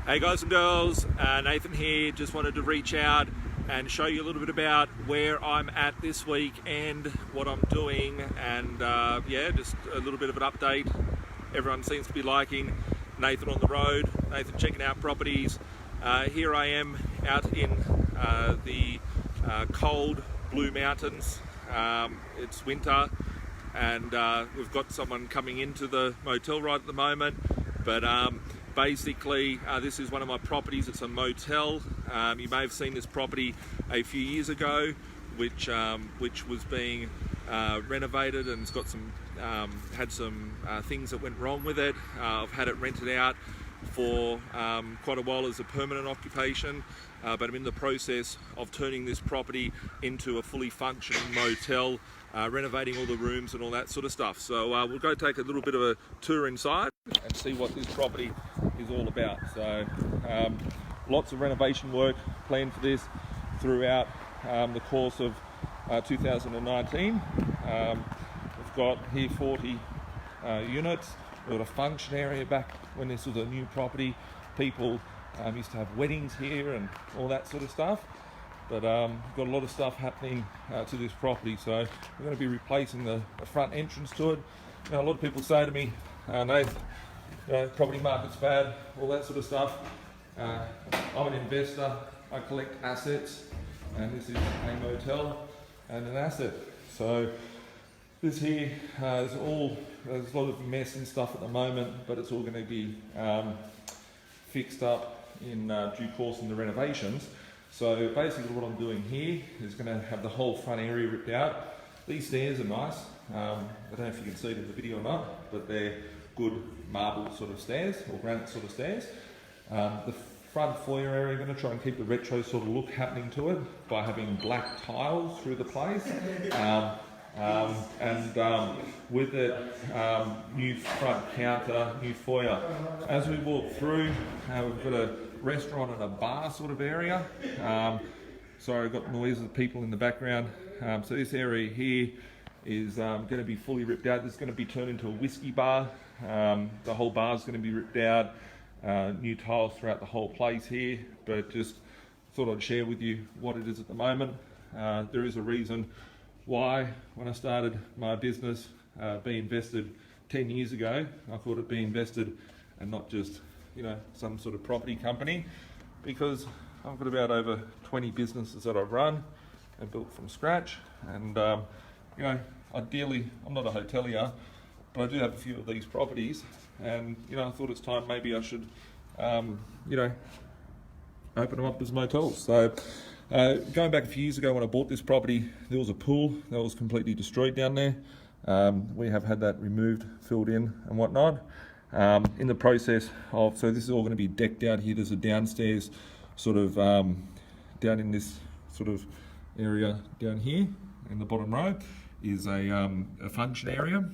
Hey guys and girls, Nathan here. Just wanted to reach out and show you a little bit about where I'm at this week and what I'm doing, and yeah, just a little bit of an update. Everyone seems to be liking Nathan on the road, Nathan checking out properties. Here I am out in the cold Blue Mountains. It's winter and we've got someone coming into the motel right at the moment, but basically, this is one of my properties. It's a motel. You may have seen this property a few years ago, which was being renovated, and it's got some had some things that went wrong with it. I've had it rented out for quite a while as a permanent occupation, but I'm in the process of turning this property into a fully functioning motel, renovating all the rooms and all that sort of stuff. So we'll go take a little bit of a tour inside and see what this property is all about. So lots of renovation work planned for this throughout the course of 2019. We've got here 40 units. We've got a function area back when this was a new property. People used to have weddings here and all that sort of stuff. But we've got a lot of stuff happening to this property. So we're going to be replacing the front entrance to it. Now, a lot of people say to me, Nathan, property market's bad, all that sort of stuff. I'm an investor, I collect assets, and this is a motel and an asset. So this here, there's a lot of mess and stuff at the moment, but it's all going to be fixed up in due course in the renovations. So basically what I'm doing here is going to have the whole front area ripped out. These stairs are nice. I don't know if you can see it in the video or not, but they're good marble sort of stairs, or granite sort of stairs. The front foyer area, I'm going to try and keep the retro sort of look happening to it by having black tiles through the place. With it, new front counter, new foyer. As we walk through, we've got a restaurant and a bar sort of area. Sorry, I've got noises of people in the background. So this area here is going to be fully ripped out. This is going to be turned into a whiskey bar. The whole bar is going to be ripped out. New tiles throughout the whole place here, but just thought I'd share with you what it is at the moment. There is a reason why, when I started my business, B.Invested 10 years ago, I called it B.Invested and not just, some sort of property company, because I've got about over 20 businesses that I've run and built from scratch. And, ideally, I'm not a hotelier, but I do have a few of these properties, and, I thought it's time maybe I should, open them up as motels. So, going back a few years ago when I bought this property, there was a pool that was completely destroyed down there. We have had that removed, filled in and whatnot. In the process of, so this is all going to be decked out here. There's a downstairs sort of, down in this sort of area down here in the bottom row is a function area,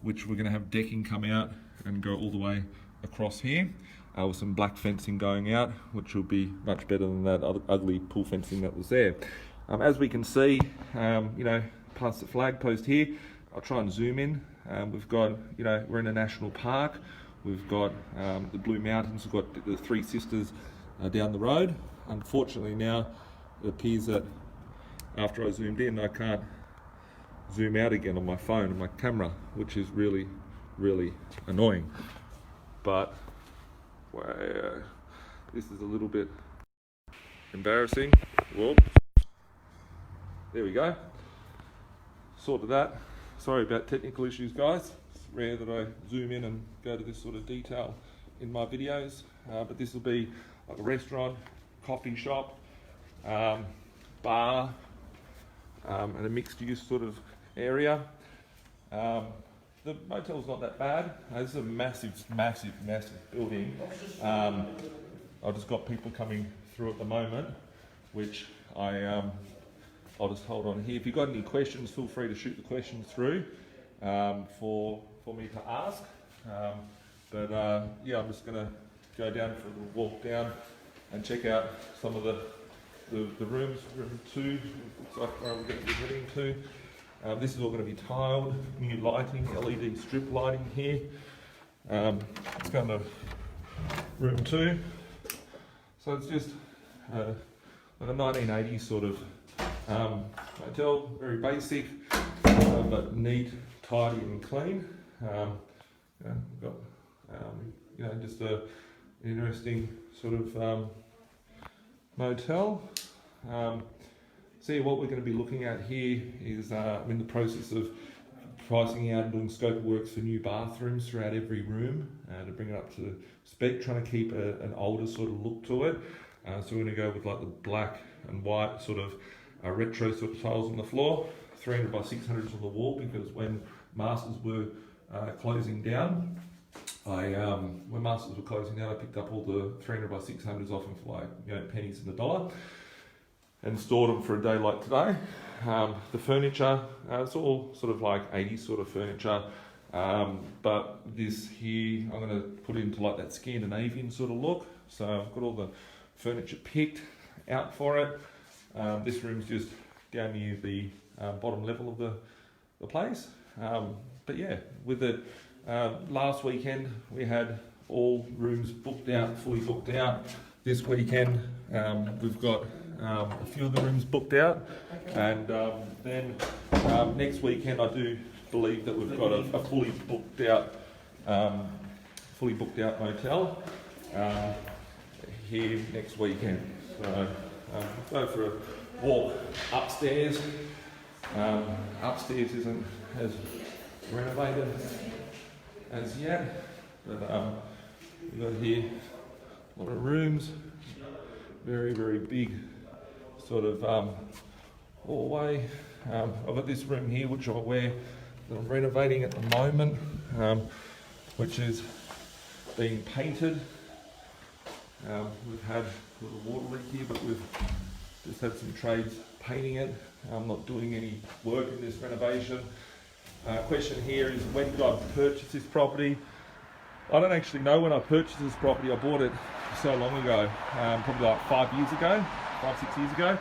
which we're going to have decking come out and go all the way across here. With some black fencing going out, which will be much better than that ugly pool fencing that was there. As we can see, past the flag post here, I'll try and zoom in. We've got, we're in a national park. We've got the Blue Mountains. We've got the Three Sisters down the road. Unfortunately now, it appears that after I zoomed in, I can't zoom out again on my phone and my camera, which is really, really annoying. But this is a little bit embarrassing. Whoop. There we go. Sorted that. Sorry about technical issues, guys. It's rare that I zoom in and go to this sort of detail in my videos, but this will be like a restaurant, coffee shop, bar, and a mixed use sort of area. The motel's not that bad. This is a massive building. I've just got people coming through at the moment, which I'll just hold on here. If you've got any questions, feel free to shoot the questions through for me to ask. Yeah, I'm just going to go down for a little walk down and check out some of the rooms. Room 2 looks like where we're going to be heading to. This is all going to be tiled, new lighting, LED strip lighting here. It's going to room 2. So it's just like a 1980s sort of motel, very basic, but neat, tidy and clean. We've got just a interesting sort of motel. See, what we're going to be looking at here is I'm in the process of pricing out and doing scope of works for new bathrooms throughout every room to bring it up to spec, trying to keep an older sort of look to it. So we're going to go with like the black and white sort of retro sort of tiles on the floor, 300 by 600s on the wall, because when Masters were closing down, when Masters were closing down, I picked up all the 300 by 600s off them for like pennies in the dollar, and stored them for a day like today. The furniture, it's all sort of like 80s sort of furniture, but this here I'm going to put into like that Scandinavian sort of look. So I've got all the furniture picked out for it. This room's just down near the bottom level of the place. But yeah, with it, last weekend we had all rooms booked out, fully booked out. This weekend we've got a few of the rooms booked out, and then next weekend I do believe that we've got a fully booked out motel here next weekend. So go for a walk upstairs. Upstairs isn't as renovated as yet, but we've got here a lot of rooms, very big sort of hallway. I've got this room here which I'm renovating at the moment, which is being painted. We've had a little water leak here, but we've just had some trades painting it. I'm not doing any work in this renovation. Question here is, when did I purchase this property? I don't actually know when I purchased this property. I bought it so long ago, probably like 5 years ago, 5-6 years ago.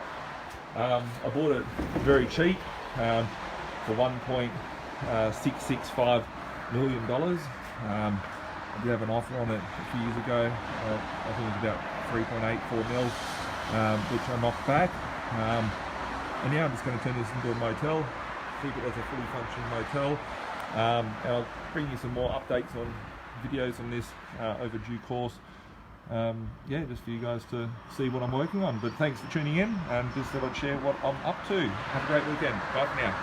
I bought it very cheap for $1.665 million. I did have an offer on it a few years ago. I think it was about 3.84 mil, which I knocked back. And now I'm just going to turn this into a motel, keep it as a fully functioning motel. And I'll bring you some more updates on videos on this over due course. Just for you guys to see what I'm working on. But thanks for tuning in, and just thought I'd share what I'm up to. Have a great weekend. Bye for now.